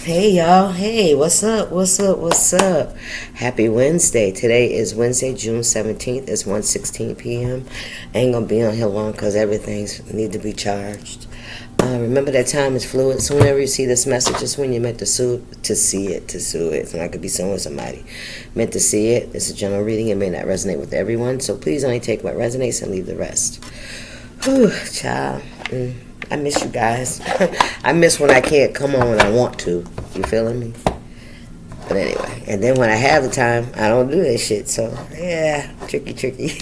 Hey y'all, hey, what's up, what's up? Happy Wednesday. Today is Wednesday, June 17th. It's 1:16 p.m. I ain't gonna be on here long because everything's need to be charged. Remember that time is fluid. So whenever you see this message, it's when you're meant to see it. It's not gonna be suing somebody. Meant to see it. It's a general reading. It may not resonate with everyone, so please only take what resonates and leave the rest. Whew, child. I miss you guys. I miss when I can't come on when I want to. You feeling me? But anyway, and then when I have the time, I don't do that shit. So, yeah, tricky.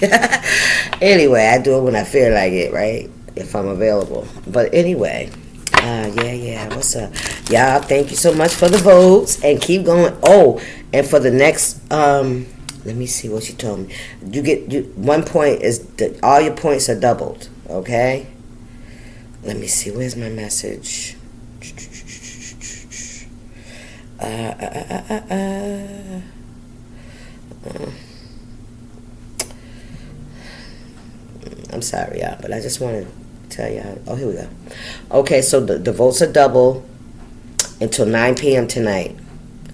Anyway, I do it when I feel like it, right? If I'm available. But anyway, yeah, what's up? Y'all, thank you so much for the votes. And keep going. Oh, and for the next, let me see what she told me. You get 1 point is, all your points are doubled, okay? Let me see, where's my message? I'm sorry, y'all, but I just want to tell y'all. Oh, here we go. Okay, so the votes are double until 9 p.m. tonight.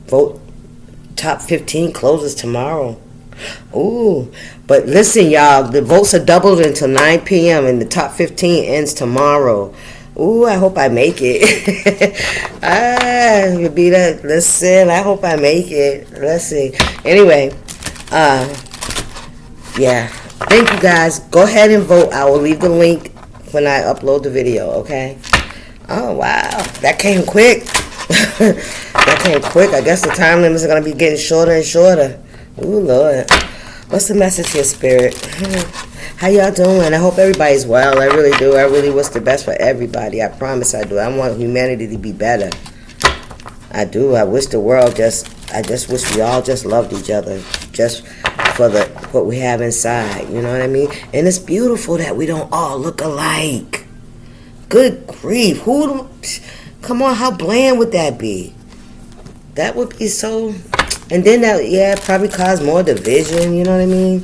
Vote top 15 closes tomorrow. Ooh, but listen, y'all, the votes are doubled until 9 p.m. and the top 15 ends tomorrow. Ooh, I hope I make it. You be that. Listen, I hope I make it. Let's see. Anyway, yeah. Thank you guys. Go ahead and vote. I will leave the link when I upload the video, okay? Oh, wow. That came quick. That came quick. I guess the time limits are going to be getting shorter and shorter. Ooh, Lord. What's the message here, Spirit? How y'all doing? I hope everybody's well. I really do. I really wish the best for everybody. I promise I do. I want humanity to be better. I do. I wish the world I just wish we all just loved each other. Just for what we have inside. You know what I mean? And it's beautiful that we don't all look alike. Good grief. Come on, how bland would that be? That would be so... And then that, yeah, probably cause more division, you know what I mean?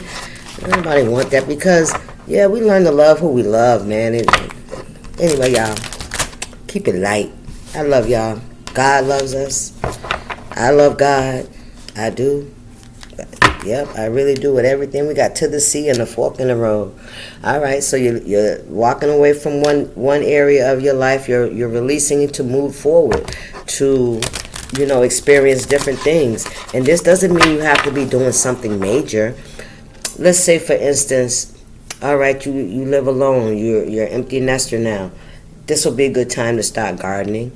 Nobody want that because, yeah, we learn to love who we love, man. Anyway, y'all, keep it light. I love y'all. God loves us. I love God. I do. Yep, I really do. With everything we got to the sea and the fork in the road. All right, so you're walking away from one area of your life. You're releasing it to move forward, to... experience different things. And this doesn't mean you have to be doing something major. Let's say, for instance, all right, you live alone. You're an empty nester now. This will be a good time to start gardening.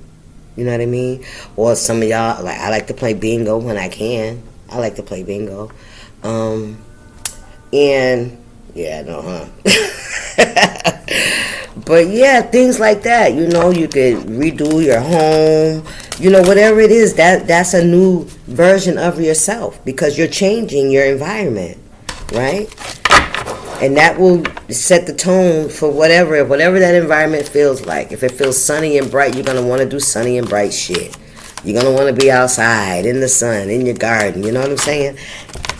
You know what I mean? Or some of y'all, I like to play bingo when I can. I like to play bingo. And, yeah, no, huh? But yeah, things like that, you could redo your home, whatever it is, that's a new version of yourself because you're changing your environment, right? And that will set the tone for whatever that environment feels like. If it feels sunny and bright, you're going to want to do sunny and bright shit. You're going to want to be outside, in the sun, in your garden, you know what I'm saying?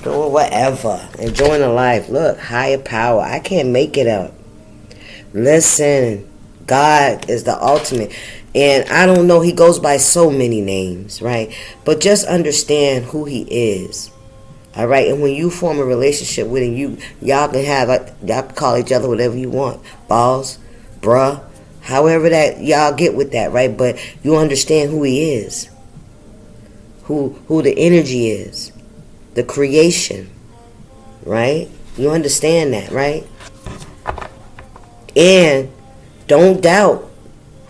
Doing whatever, enjoying the life. Look, higher power, I can't make it up. Listen, God is the ultimate. And I don't know, he goes by so many names, right? But just understand who he is. All right? And when you form a relationship with him, y'all can call each other whatever you want. Balls, bruh, however that y'all get with that, right? But you understand who he is. Who the energy is. The creation. Right? You understand that, right? And don't doubt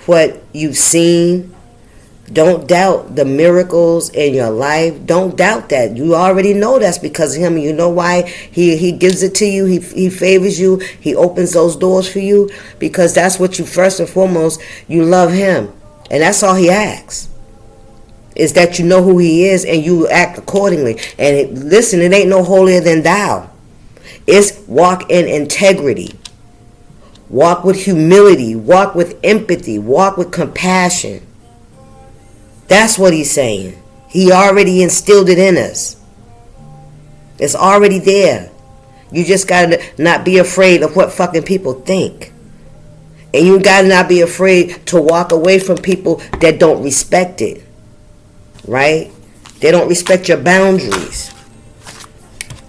what you've seen. Don't doubt the miracles in your life. Don't doubt that. You already know that's because of him. You know why he gives it to you. He favors you. He opens those doors for you because that's what you, first and foremost, you love him. And that's all he asks, is that you know who he is and you act accordingly. And listen, it ain't no holier than thou. It's walk in integrity. Walk with humility. Walk with empathy. Walk with compassion. That's what he's saying. He already instilled it in us. It's already there. You just gotta not be afraid of what fucking people think. And you gotta not be afraid to walk away from people that don't respect it. right? They don't respect your boundaries.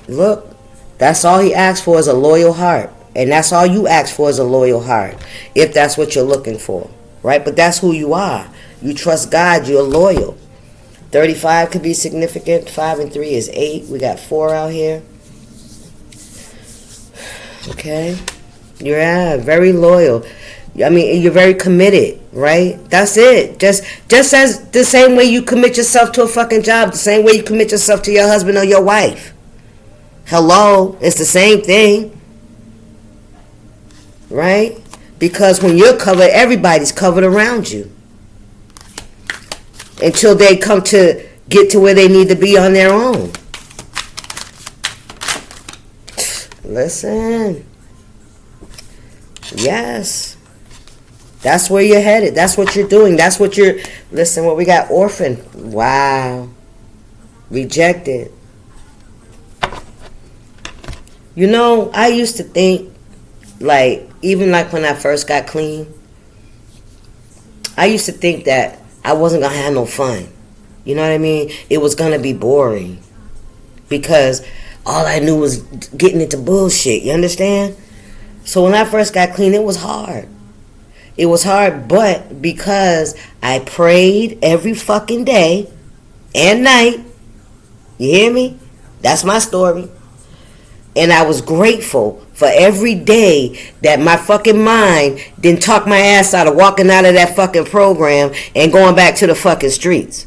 Look, that's all he asks for is a loyal heart. And that's all you ask for is a loyal heart, if that's what you're looking for, right? But that's who you are. You trust God, you're loyal. 35 could be significant. 5 and 3 is 8. We got 4 out here. Okay. You're very loyal. I mean, you're very committed, right? That's it. Just as the same way you commit yourself to a fucking job, the same way you commit yourself to your husband or your wife. Hello, it's the same thing, right? Because when you're covered, everybody's covered around you. Until they come to get to where they need to be on their own. Listen. Yes. That's where you're headed. That's what you're doing. That's what you're... Listen, what we got? Orphan. Wow. Rejected. You know, I used to think, like, even like when I first got clean, I used to think that I wasn't going to have no fun. You know what I mean? It was going to be boring. Because all I knew was getting into bullshit. You understand? So when I first got clean, it was hard. It was hard, but because I prayed every fucking day and night, you hear me? That's my story. And I was grateful for every day that my fucking mind didn't talk my ass out of walking out of that fucking program and going back to the fucking streets.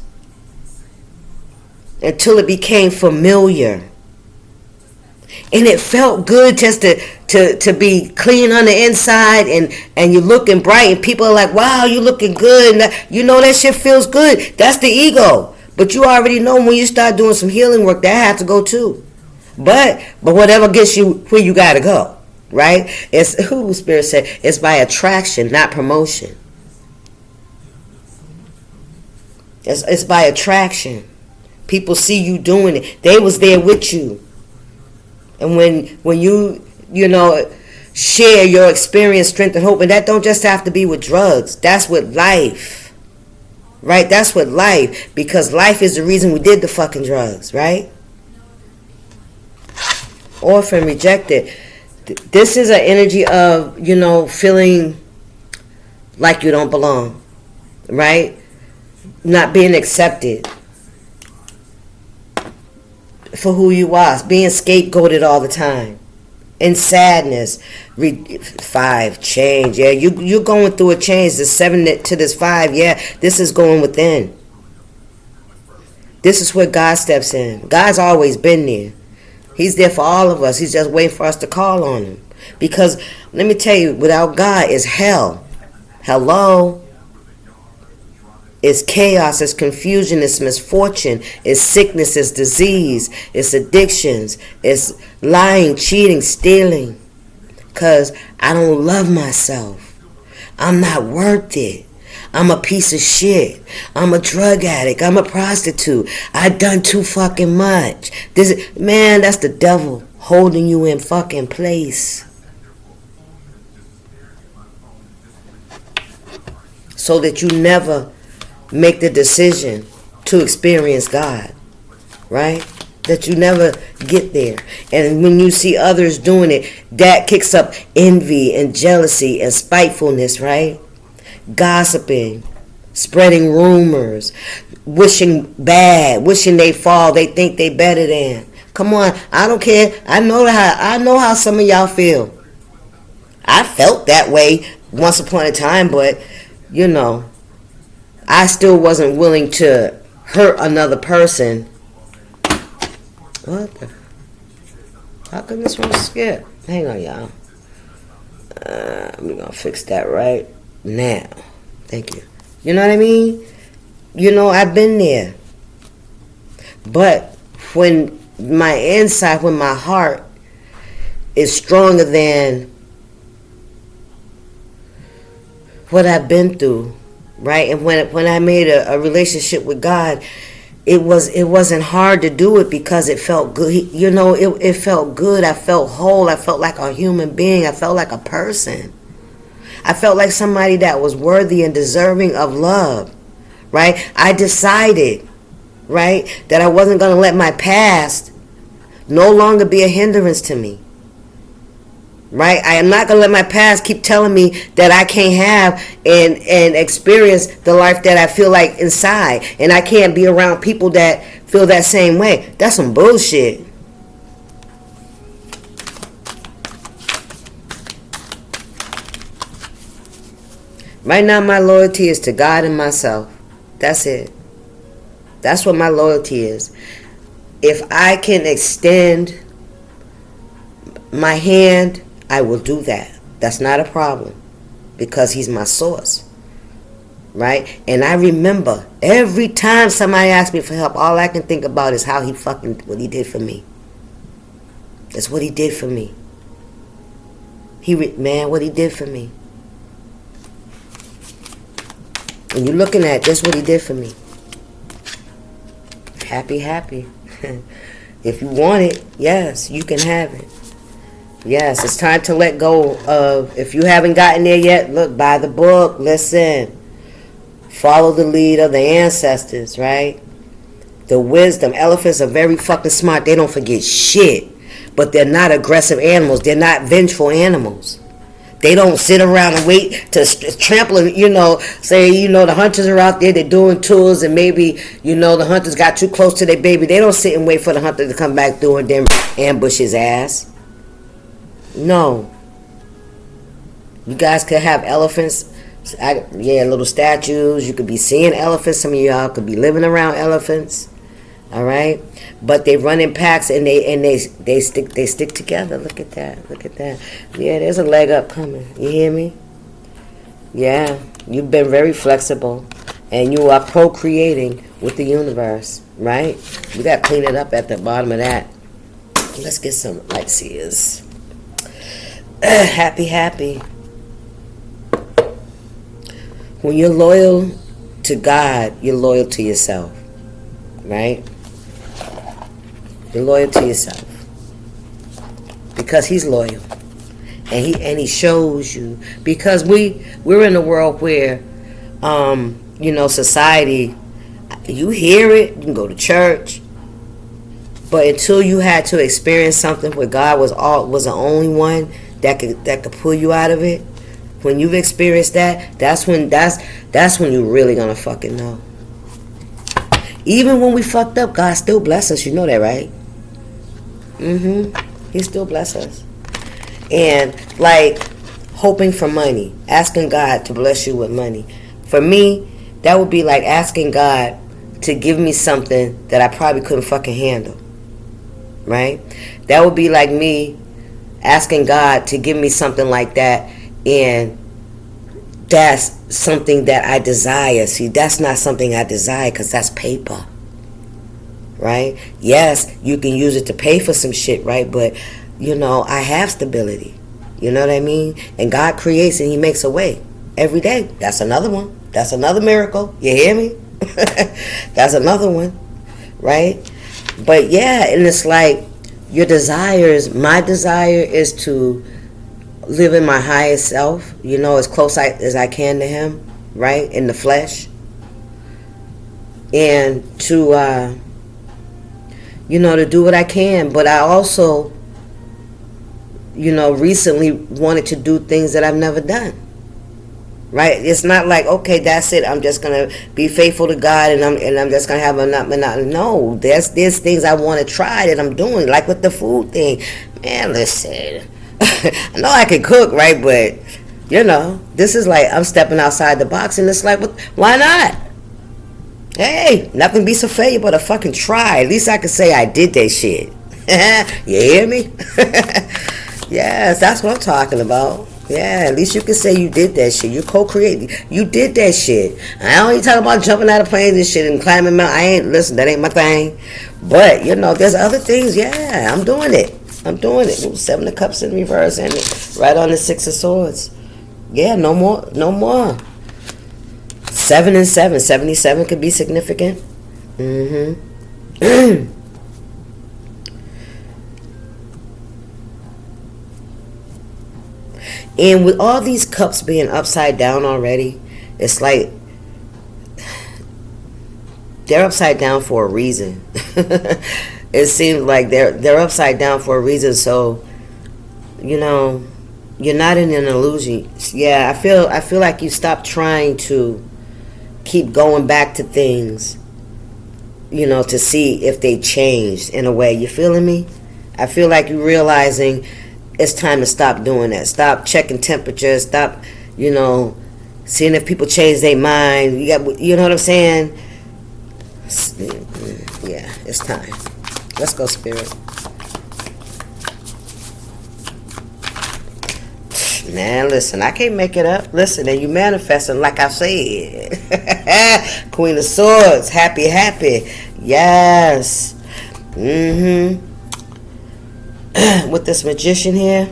Until it became familiar. And it felt good just to be clean on the inside and you're looking bright and people are like, wow, you looking good. And you know that shit feels good. That's the ego. But you already know when you start doing some healing work, that has to go too. But whatever gets you where you gotta go, right? It's who Spirit said it's by attraction, not promotion. It's by attraction. People see you doing it. They was there with you. And when you know, share your experience, strength, and hope, and that don't just have to be with drugs. That's with life. Right? That's with life. Because life is the reason we did the fucking drugs, right? Orphan, rejected. This is an energy of, you know, feeling like you don't belong. Right? Not being accepted for who you are, being scapegoated all the time, in sadness. 5 change. Yeah, you're going through a change. The 7 to this 5. Yeah, this is going within. This is where God steps in. God's always been there. He's there for all of us. He's just waiting for us to call on him. Because let me tell you, without God is hell. Hello. It's chaos, it's confusion, it's misfortune, it's sickness, it's disease, it's addictions, it's lying, cheating, stealing. Because I don't love myself. I'm not worth it. I'm a piece of shit. I'm a drug addict. I'm a prostitute. I done too fucking much. Man, that's the devil holding you in fucking place. So that you never make the decision to experience God, right? That you never get there. And when you see others doing it, that kicks up envy and jealousy and spitefulness, right? Gossiping, spreading rumors, wishing bad, wishing they fall, they think they better than. Come on, I don't care. I know how some of y'all feel. I felt that way once upon a time, but you know, I still wasn't willing to hurt another person. What the? How come this one skip? Hang on, y'all. We're going to fix that right now. Thank you. You know what I mean? You know, I've been there. But when my inside, when my heart is stronger than what I've been through, right? And when I made a relationship with God, it wasn't hard to do it because it felt good. You know, it felt good. I felt whole. I felt like a human being. I felt like a person. I felt like somebody that was worthy and deserving of love, right? I decided right? That I wasn't going to let my past no longer be a hindrance to me. Right? I am not going to let my past keep telling me that I can't have and experience the life that I feel like inside. And I can't be around people that feel that same way. That's some bullshit. Right now, my loyalty is to God and myself. That's it. That's what my loyalty is. If I can extend my hand, I will do that. That's not a problem, because he's my source. Right? And I remember every time somebody asks me for help, all I can think about is how what he did for me. That's what he did for me. What he did for me. And you're looking at just what he did for me. Happy. If you want it, yes, you can have it. Yes, it's time to let go of, if you haven't gotten there yet, look, buy the book, listen. Follow the lead of the ancestors, right? The wisdom. Elephants are very fucking smart. They don't forget shit. But they're not aggressive animals. They're not vengeful animals. They don't sit around and wait to trample, say, the hunters are out there, they're doing tours, and maybe, the hunters got too close to their baby. They don't sit and wait for the hunter to come back through and then ambush his ass. No. You guys could have elephants, little statues. You could be seeing elephants. Some of y'all could be living around elephants. All right, but they run in packs and they stick together. Look at that. Yeah, there's a leg up coming. You hear me? Yeah, you've been very flexible, and you are procreating with the universe. Right? We got to clean it up at the bottom of that. Let's get some light seers. Happy. When you're loyal to God, you're loyal to yourself. Right? You're loyal to yourself, because he's loyal, and he shows you, because we're in a world where society, you hear it, you can go to church, but until you had to experience something where God was the only one that could pull you out of it, when you've experienced that's when you're really gonna fucking know. Even when we fucked up, God still bless us. You know that, right? He still bless us. And like hoping for money, asking God to bless you with money. For me, that would be like asking God to give me something that I probably couldn't fucking handle. Right? That would be like me asking God to give me something like that, and that's something that I desire. See, that's not something I desire, because that's paper. Right? Yes, you can use it to pay for some shit, right? But, I have stability. You know what I mean? And God creates and he makes a way every day. That's another one. That's another miracle. You hear me? That's another one. Right? But yeah, and it's like my desire is to live in my highest self, as close as I can to him, right? In the flesh. And to, to do what I can. But I also, recently wanted to do things that I've never done. Right? It's not like, okay, that's it. I'm just going to be faithful to God and I'm just going to have a no. There's things I want to try that I'm doing, like with the food thing. Man, listen. I know I can cook, right? But, this is like I'm stepping outside the box, and it's like, why not? Hey, nothing beats a failure but a fucking try. At least I can say I did that shit. You hear me? Yes, that's what I'm talking about. Yeah, at least you can say you did that shit. You co-created. You did that shit. I don't even talk about jumping out of planes and shit and climbing mountains. That ain't my thing. But, there's other things. Yeah, I'm doing it. Ooh, 7 of Cups in reverse and right on the 6 of Swords. Yeah, no more. 7 and 7. 77 could be significant. And with all these cups being upside down already, it's like they're upside down for a reason. It seems like they're upside down for a reason. So, you know, you're not in an illusion. Yeah, I feel like you stopped trying to keep going back to things, you know, to see if they changed in a way. You feeling me? I feel like you're realizing it's time to stop doing that. Stop checking temperatures. Stop, you know, seeing if people change their mind. You know what I'm saying? Yeah, it's time. Let's go, Spirit. Man, listen, I can't make it up. Listen, and you manifesting like I said. Queen of Swords, happy. Yes. With this Magician here,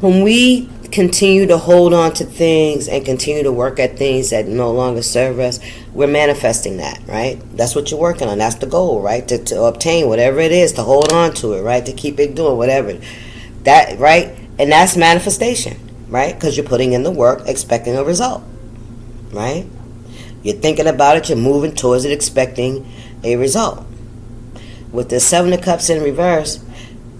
when we continue to hold on to things and continue to work at things that no longer serve us, we're manifesting that, right? That's what you're working on. That's the goal, right? To obtain whatever it is, to hold on to it, right? To keep it doing whatever. That, right? And that's manifestation, right? Because you're putting in the work, expecting a result, right? You're thinking about it, you're moving towards it, expecting a result. With the Seven of Cups in reverse,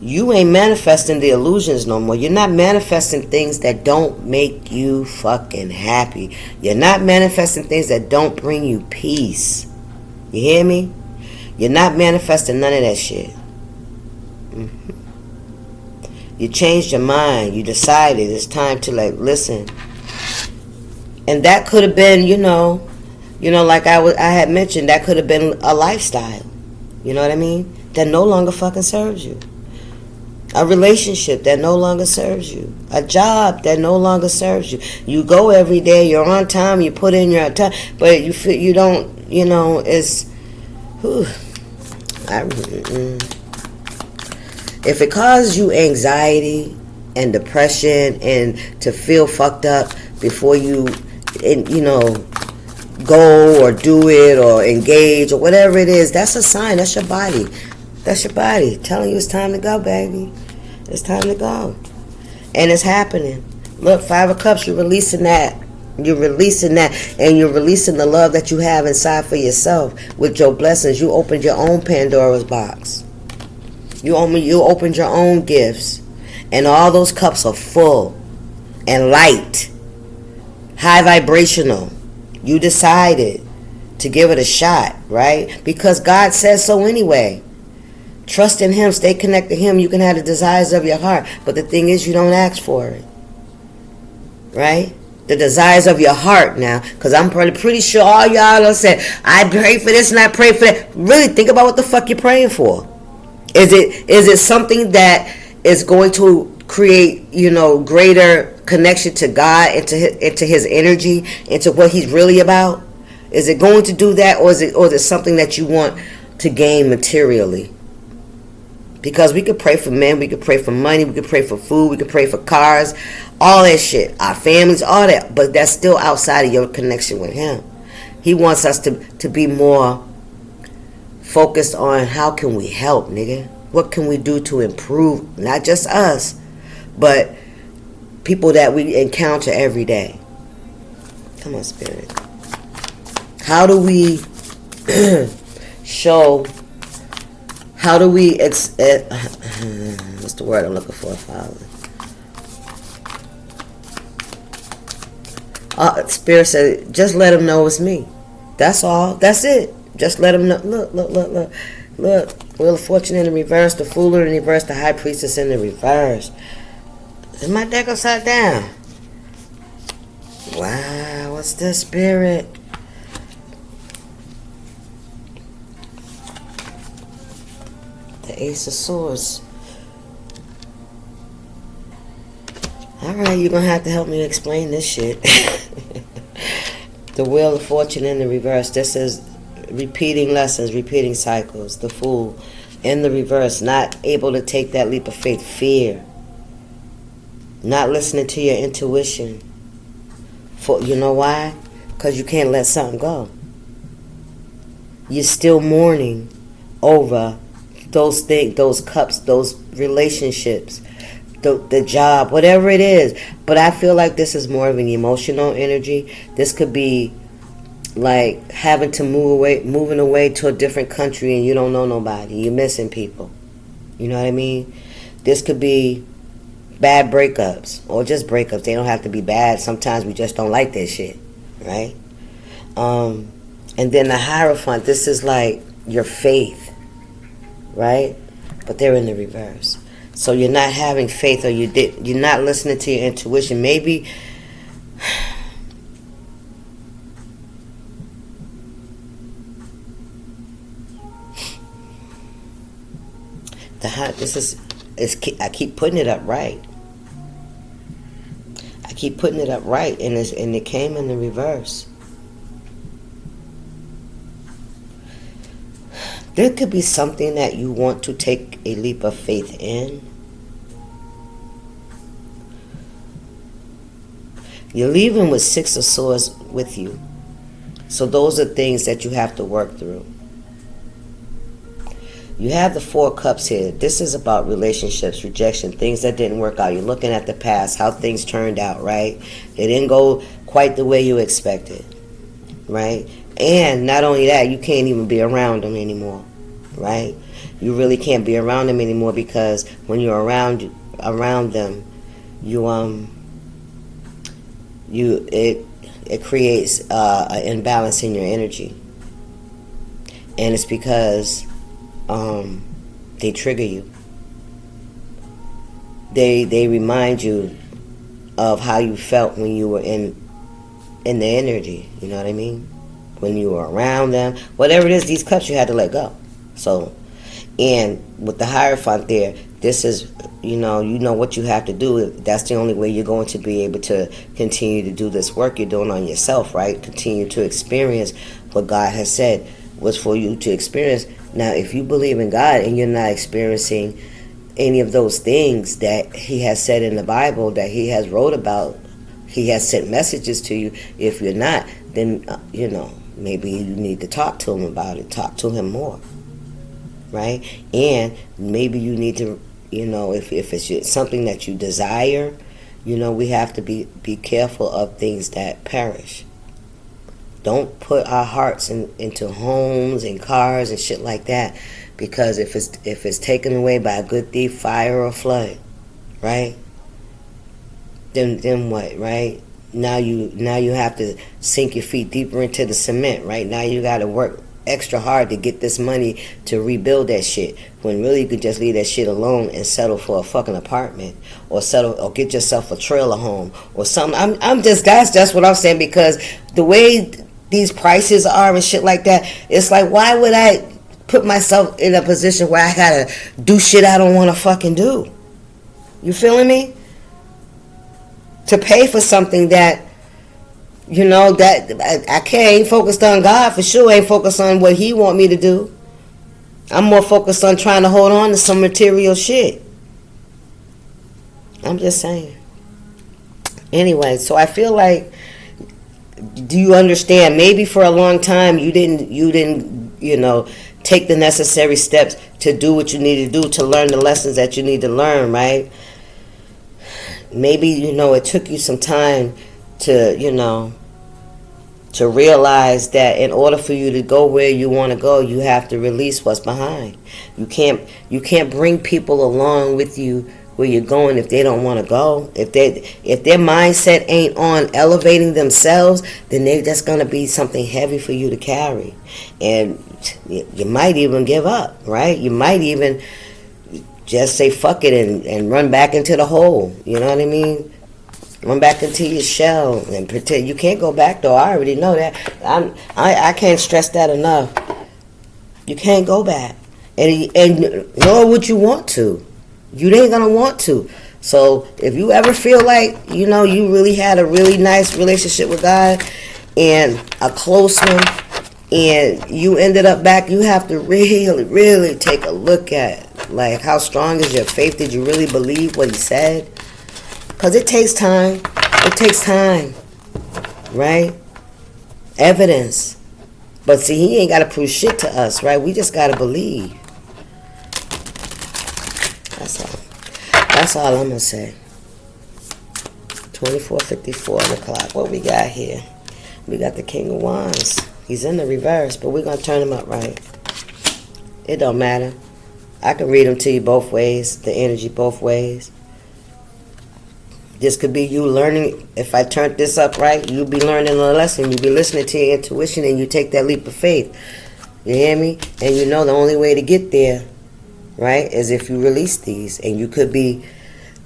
you ain't manifesting the illusions no more. You're not manifesting things that don't make you fucking happy. You're not manifesting things that don't bring you peace. You hear me? You're not manifesting none of that shit. You changed your mind. You decided it's time to, like, listen. And that could have been, you know, like I had mentioned, that could have been a lifestyle. You know what I mean? That no longer fucking serves you. A relationship that no longer serves you. A job that no longer serves you. You go every day, you're on time, you put in your time, but you feel you don't, you know, it's if it causes you anxiety and depression and to feel fucked up before you, you know, go or do it or engage or whatever it is, that's a sign. That's your body. That's your body telling you it's time to go, baby. It's time to go. And it's happening. Look, Five of Cups, you're releasing that. You're releasing that. And you're releasing the love that you have inside for yourself with your blessings. You opened your own Pandora's box. You opened your own gifts. And all those cups are full and light. High vibrational. You decided to give it a shot, right? Because God says so anyway. Trust in Him. Stay connected to Him. You can have the desires of your heart. But the thing is, you don't ask for it. Right? The desires of your heart now. Because I'm pretty sure all y'all will say, I pray for this and I pray for that. Really think about what the fuck you're praying for. Is it something that is going to create, you know, greater connection to God, into His energy, into what He's really about? Is it going to do that, or is it something that you want to gain materially? Because we could pray for men, we could pray for money, we could pray for food, we could pray for cars, all that shit, our families, all that, but that's still outside of your connection with Him. He wants us to be more focused on how can we help, nigga? What can we do to improve, not just us, but people that we encounter every day? Come on, Spirit. How do we show, how do we, what's the word I'm looking for, Father? Spirit said, just let them know it's me. That's all. That's it. Just let them know. Look. Wheel of Fortune in the reverse, the Fool in the reverse, the High Priestess in the reverse. Is my deck upside down? Wow, what's this, Spirit? The Ace of Swords. Alright, you're going to have to help me explain this shit. The Wheel of Fortune in the reverse. This is repeating lessons, repeating cycles. The Fool in the reverse. Not able to take that leap of faith. Fear. Not listening to your intuition. You know why? Because you can't let something go. You're still mourning over those things, those cups, those relationships, the job, whatever it is. But I feel like this is more of an emotional energy. This could be like having to moving away to a different country and you don't know nobody. You're missing people. You know what I mean? This could be bad breakups or just breakups. They don't have to be bad. Sometimes we just don't like that shit, right? And then the Hierophant, this is like your faith, right? But they're in the reverse. So you're not having faith, or you're not listening to your intuition. Maybe I keep putting it up right. I keep putting it up right, and it came in the reverse. There could be something that you want to take a leap of faith in. You're leaving with 6 of Swords with you. So those are things that you have to work through. You have the 4 of Cups here. This is about relationships, rejection, things that didn't work out. You're looking at the past, how things turned out, right? It didn't go quite the way you expected, right? And not only that, you can't even be around them anymore, right? You really can't be around them anymore because when you're around them, it creates an imbalance in your energy, and it's because they trigger you. They remind you of how you felt when you were in the energy. You know what I mean? When you were around them, whatever it is, these cups you had to let go. So, and with the Hierophant there, this is, you know what you have to do. That's the only way you're going to be able to continue to do this work you're doing on yourself, right? Continue to experience what God has said was for you to experience. Now, if you believe in God and you're not experiencing any of those things that He has said in the Bible, that He has wrote about, He has sent messages to you. If you're not, then, maybe you need to talk to Him about it. Talk to Him more, right? And maybe you need to, if it's something that you desire, we have to be careful of things that perish. Don't put our hearts into homes and cars and shit like that, because if it's taken away by a good thief, fire, or flood, right? Then what, right? Now you have to sink your feet deeper into the cement, right? Now you got to work extra hard to get this money to rebuild that shit, when really you could just leave that shit alone and settle for a fucking apartment, or get yourself a trailer home or something. That's what I'm saying, because the way these prices are and shit like that, it's like, why would I put myself in a position where I gotta do shit I don't want to fucking do? You feeling me? To pay for something that, that I ain't focused on God for sure, ain't focused on what He want me to do. I'm more focused on trying to hold on to some material shit. I'm just saying. Anyway, so I feel like, do you understand? Maybe for a long time you didn't, take the necessary steps to do what you need to do, to learn the lessons that you need to learn, right? Maybe, it took you some time to, to realize that in order for you to go where you want to go, you have to release what's behind. You can't bring people along with you where you're going if they don't want to go. If their mindset ain't on elevating themselves, then that's going to be something heavy for you to carry. And you might even give up, right? You might even just say fuck it and run back into the hole. You know what I mean? Run back into your shell and pretend. You can't go back, though. I already know that. I can't stress that enough. You can't go back, and nor would you want to. You ain't gonna want to. So if you ever feel like you really had a really nice relationship with God and a close one, and you ended up back, you have to really, really take a look at, like, how strong is your faith? Did you really believe what He said? Because it takes time. It takes time, right? Evidence. But see, He ain't got to prove shit to us, right? We just got to believe. That's all I'm going to say. 24:54 on the clock. What we got here? We got the King of Wands. He's in the reverse, but we're going to turn him up right. It don't matter. I can read them to you both ways, the energy both ways. This could be you learning. If I turned this up right, you'll be learning a lesson. You'll be listening to your intuition, and you take that leap of faith. You hear me? And you know the only way to get there, right, is if you release these. And you could be,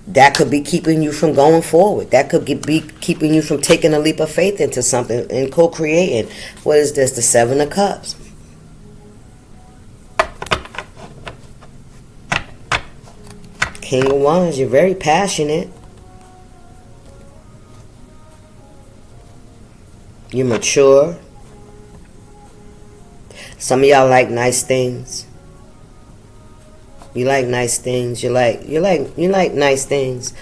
that could be keeping you from going forward. That could be keeping you from taking a leap of faith into something and co-creating. What is this? The Seven of Cups. King of Wands, you're very passionate. You're mature. Some of y'all like nice things. You like nice things. You like nice things.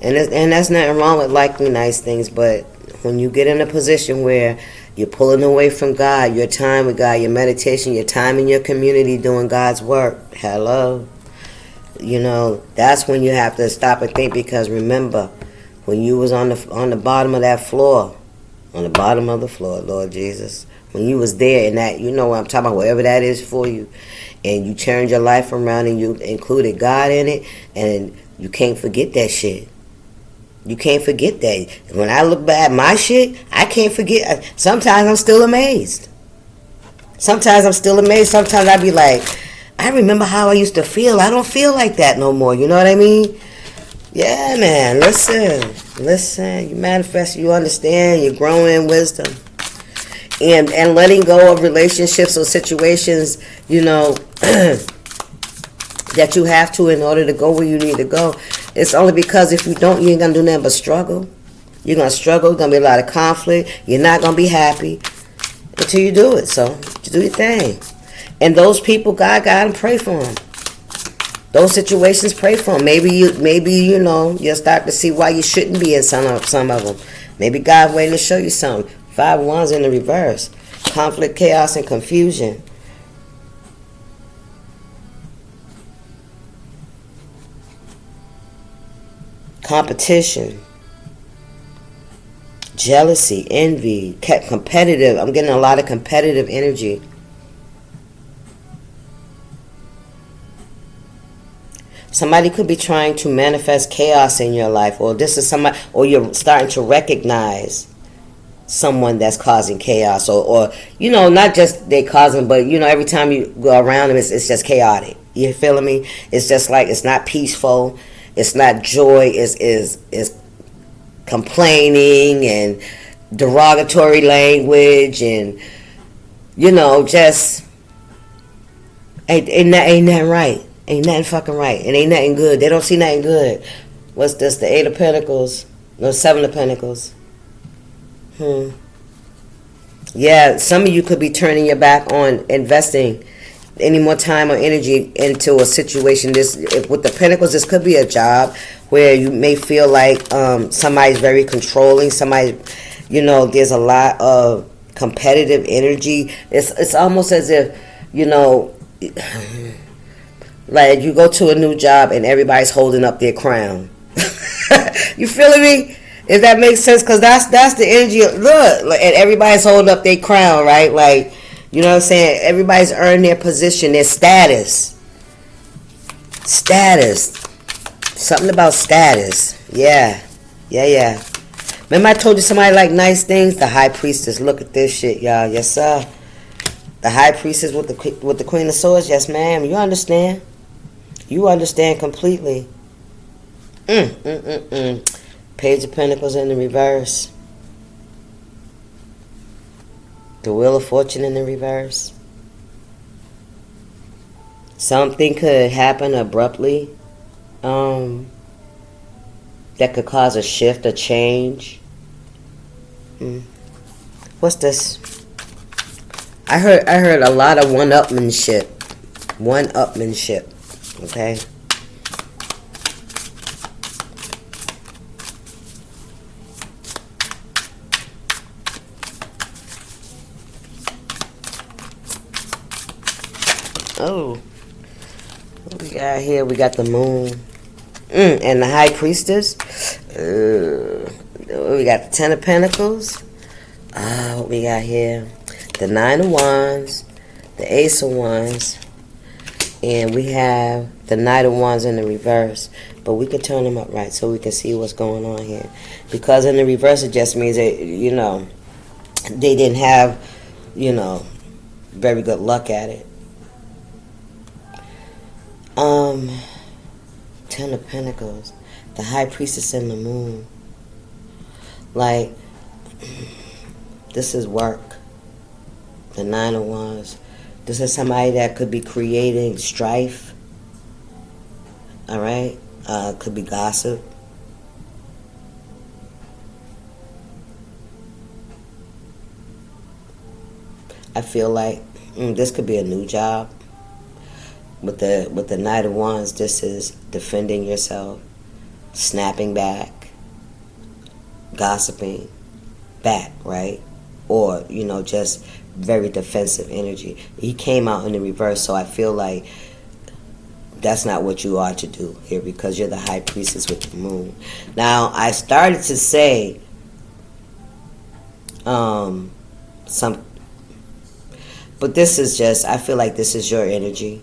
And that's nothing wrong with liking nice things, but when you get in a position where you're pulling away from God, your time with God, your meditation, your time in your community doing God's work, hello. You know, that's when you have to stop and think, because remember, when you was on the bottom of that floor, on the bottom of the floor, Lord Jesus, when you was there, and that, you know what I'm talking about, whatever that is for you, and you turned your life around and you included God in it, and you can't forget that shit. You can't forget that. When I look back at my shit, I can't forget. Sometimes I'm still amazed. Sometimes I be like, I remember how I used to feel. I don't feel like that no more. You know what I mean? Yeah, man. Listen. You manifest. You understand. You're growing in wisdom. And letting go of relationships or situations, you know, that you have to in order to go where you need to go. It's only because if you don't, you ain't going to do nothing but struggle. You're going to struggle. There's going to be a lot of conflict. You're not going to be happy until you do it. So, you do your thing. And those people, God got them, pray for them. Those situations, pray for them. Maybe you know, you'll start to see why you shouldn't be in some of them. Maybe God waiting to show you something. 5 Wands in the reverse. Conflict, chaos, and confusion. Competition. Jealousy, envy, competitive. I'm getting a lot of competitive energy. Somebody could be trying to manifest chaos in your life, or this is somebody, or you're starting to recognize someone that's causing chaos, or you know, not just they causing, but you know, every time you go around them, it's just chaotic. You feeling me? It's just like, it's not peaceful, it's not joy, it's complaining and derogatory language, and you know, just ain't nothing right. Ain't nothing fucking right. And ain't nothing good. They don't see nothing good. What's this? The 8 of Pentacles. No, 7 of Pentacles. Yeah, some of you could be turning your back on investing any more time or energy into a situation. With the Pentacles, this could be a job where you may feel like somebody's very controlling. Somebody, you know, there's a lot of competitive energy. It's almost as if, you know, like you go to a new job and everybody's holding up their crown. You feeling me? If that makes sense, because that's the energy. Look, and everybody's holding up their crown, right? Like, you know what I'm saying? Everybody's earned their position, their status. Something about status. Yeah. Remember I told you somebody like nice things? The High Priestess. Look at this shit, y'all. Yes, sir. The High Priestess with the Queen of Swords. Yes, ma'am. You understand. You understand completely. Page of Pentacles in the reverse. The Wheel of Fortune in the reverse. Something could happen abruptly. That could cause a shift, a change. What's this? I heard a lot of one-upmanship. Okay. Oh, what we got here? We got the Moon. And the High Priestess. We got the 10 of Pentacles. What we got here? The Nine of Wands, the Ace of Wands, and we have the Knight of Wands in the reverse. But we can turn them upright so we can see what's going on here. Because in the reverse, it just means that, you know, they didn't have, you know, very good luck at it. Ten of Pentacles, the High Priestess and the Moon. Like, this is work. The Nine of Wands. This is somebody that could be creating strife. All right? Could be gossip. I feel like this could be a new job. With the Knight of Wands, this is defending yourself, snapping back, gossiping back, right? Or, you know, just very defensive energy. He came out in the reverse, so I feel like that's not what you are to do here, because you're the High Priestess with the Moon. Now, I started to say but this is just, I feel like this is your energy.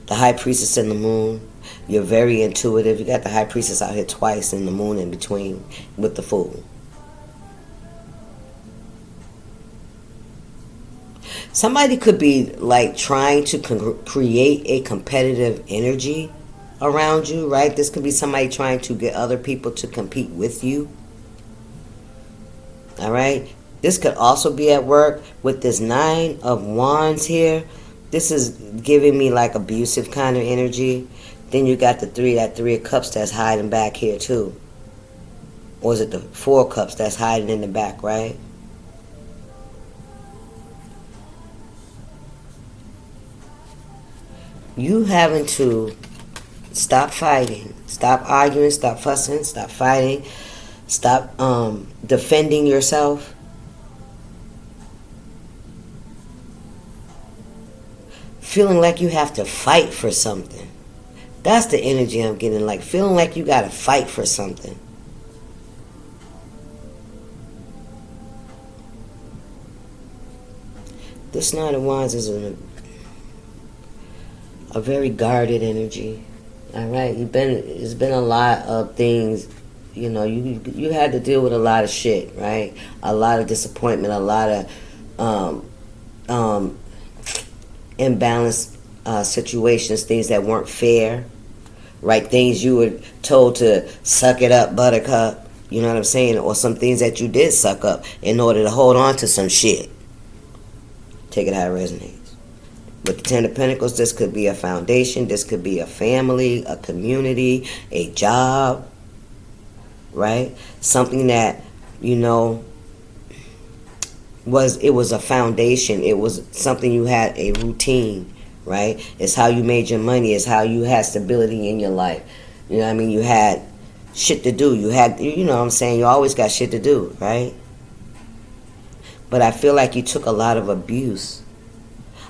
The High Priestess and the Moon. You're very intuitive. You got the High Priestess out here twice and the Moon in between with the Fool. Somebody could be like trying to create a competitive energy around you, right? This could be somebody trying to get other people to compete with you. All right? This could also be at work with this Nine of Wands here. This is giving me like abusive kind of energy. Then you got the that Three of Cups that's hiding back here too. Or is it the Four of Cups that's hiding in the back, right? You having to stop fighting, stop arguing, stop fussing, stop fighting, stop defending yourself. Feeling like you have to fight for something. That's the energy I'm getting, like feeling like you got to fight for something. This Nine of Wands is a very guarded energy. All right, it's been a lot of things, you know, you had to deal with a lot of shit, right? A lot of disappointment, a lot of imbalanced situations, things that weren't fair, right? Things you were told to suck it up, buttercup, you know what I'm saying? Or some things that you did suck up in order to hold on to some shit. Take it how it resonates. With the Ten of Pentacles, this could be a foundation, this could be a family, a community, a job, right? Something that, you know, it was a foundation. It was something you had a routine, right? It's how you made your money. It's how you had stability in your life. You know what I mean? You had shit to do. You had, you know what I'm saying? You always got shit to do, right? But I feel like you took a lot of abuse,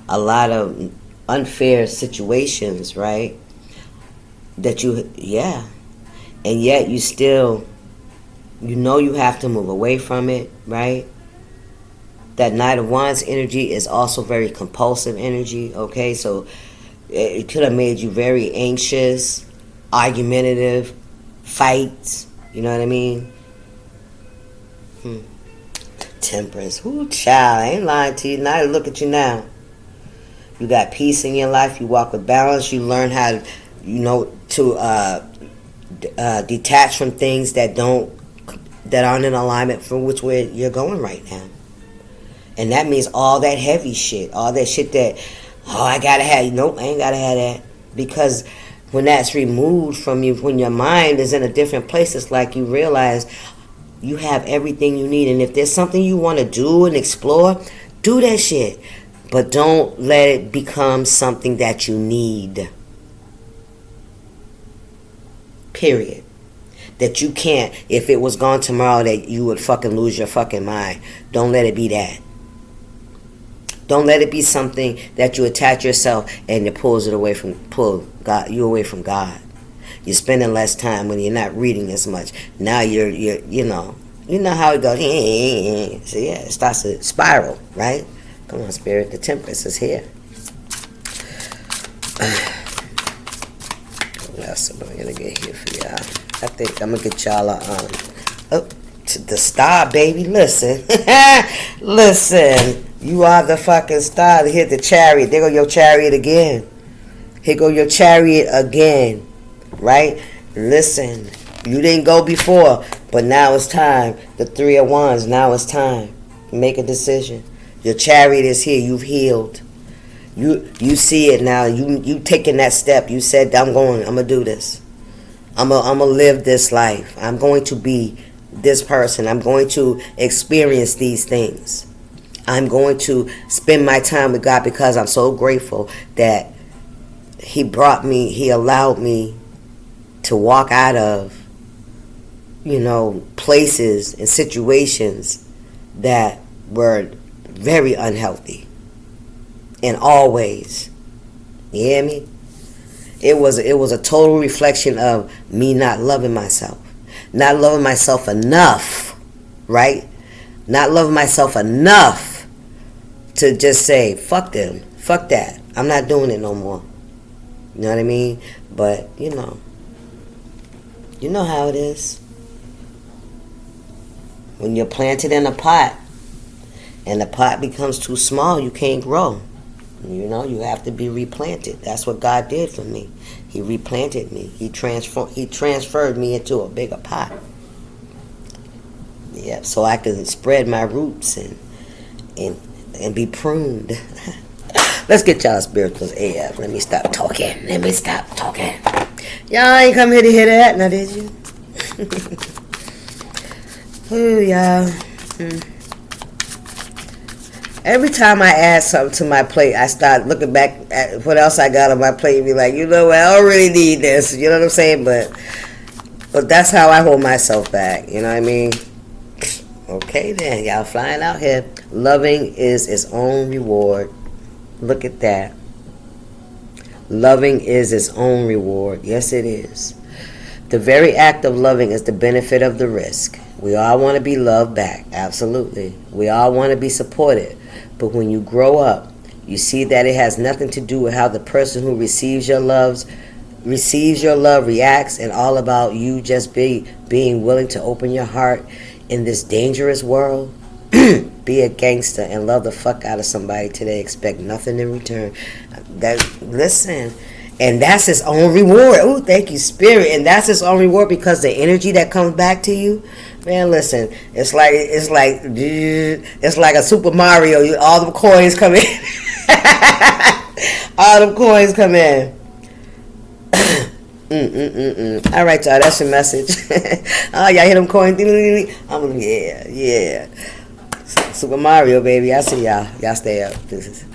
a lot of unfair situations, right? That yeah. And yet you still, you know you have to move away from it, right? That Knight of Wands energy is also very compulsive energy, okay? So it could have made you very anxious, argumentative, fights, you know what I mean? Temperance. Ooh, child, I ain't lying to you. Now I look at you now. You got peace in your life. You walk with balance. You learn how to, you know, to detach from things that aren't in alignment for which way you're going right now. And that means all that heavy shit, all that shit that, I gotta have. Nope, I ain't gotta have that. Because when that's removed from you, when your mind is in a different place, it's like you realize you have everything you need. And if there's something you want to do and explore, do that shit. But don't let it become something that you need. Period. That you can't, if it was gone tomorrow, that you would fucking lose your fucking mind. Don't let it be that. Don't let it be something that you attach yourself and it pulls you away from God. You're spending less time when you're not reading as much. Now you're you know, you know how it goes. So yeah, it starts to spiral, right? Come on, Spirit. The Temperance is here. What else am I gonna get here for y'all? I think I'm gonna get y'all to the star, baby. Listen, listen. You are the fucking star. To hit the chariot. There go your chariot again. Here go your chariot again, right? Listen, you didn't go before, but now it's time. The Three of Wands. Now it's time. Make a decision. Your chariot is here. You've healed. You see it now. You taking that step. You said, I'm gonna do this. I'm gonna live this life. I'm going to be this person. I'm going to experience these things. I'm going to spend my time with God because I'm so grateful that He allowed me to walk out of, places and situations that were very unhealthy in all ways. You hear me? It was a total reflection of me not loving myself. Not loving myself enough, right? Not loving myself enough to just say, fuck them, fuck that. I'm not doing it no more. You know what I mean? But, you know how it is. When you're planted in a pot and the pot becomes too small, you can't grow. You have to be replanted. That's what God did for me. He replanted me. He transferred me into a bigger pot. Yeah, so I can spread my roots and be pruned. Let's get y'all spirituals AF. Let me stop talking. Y'all ain't come here to hear that, now did you? Ooh, y'all. Every time I add something to my plate, I start looking back at what else I got on my plate and be like, what, I don't really need this. You know what I'm saying? But that's how I hold myself back. You know what I mean? Okay then, y'all flying out here. Loving is its own reward. Look at that. Loving is its own reward. Yes, it is. The very act of loving is the benefit of the risk. We all want to be loved back. Absolutely. We all want to be supported. But when you grow up, you see that it has nothing to do with how the person who receives your love reacts, and all about you just being willing to open your heart in this dangerous world. Be a gangster and love the fuck out of somebody today. Expect nothing in return. Listen, and that's its own reward. Oh, thank you, Spirit. And that's its own reward because the energy that comes back to you, man. Listen, it's like a Super Mario. All the coins come in. All the coins come in. All right, y'all. That's your message. Oh, y'all hear them coins? Yeah. Super Mario, baby. I see y'all. Y'all stay up. This is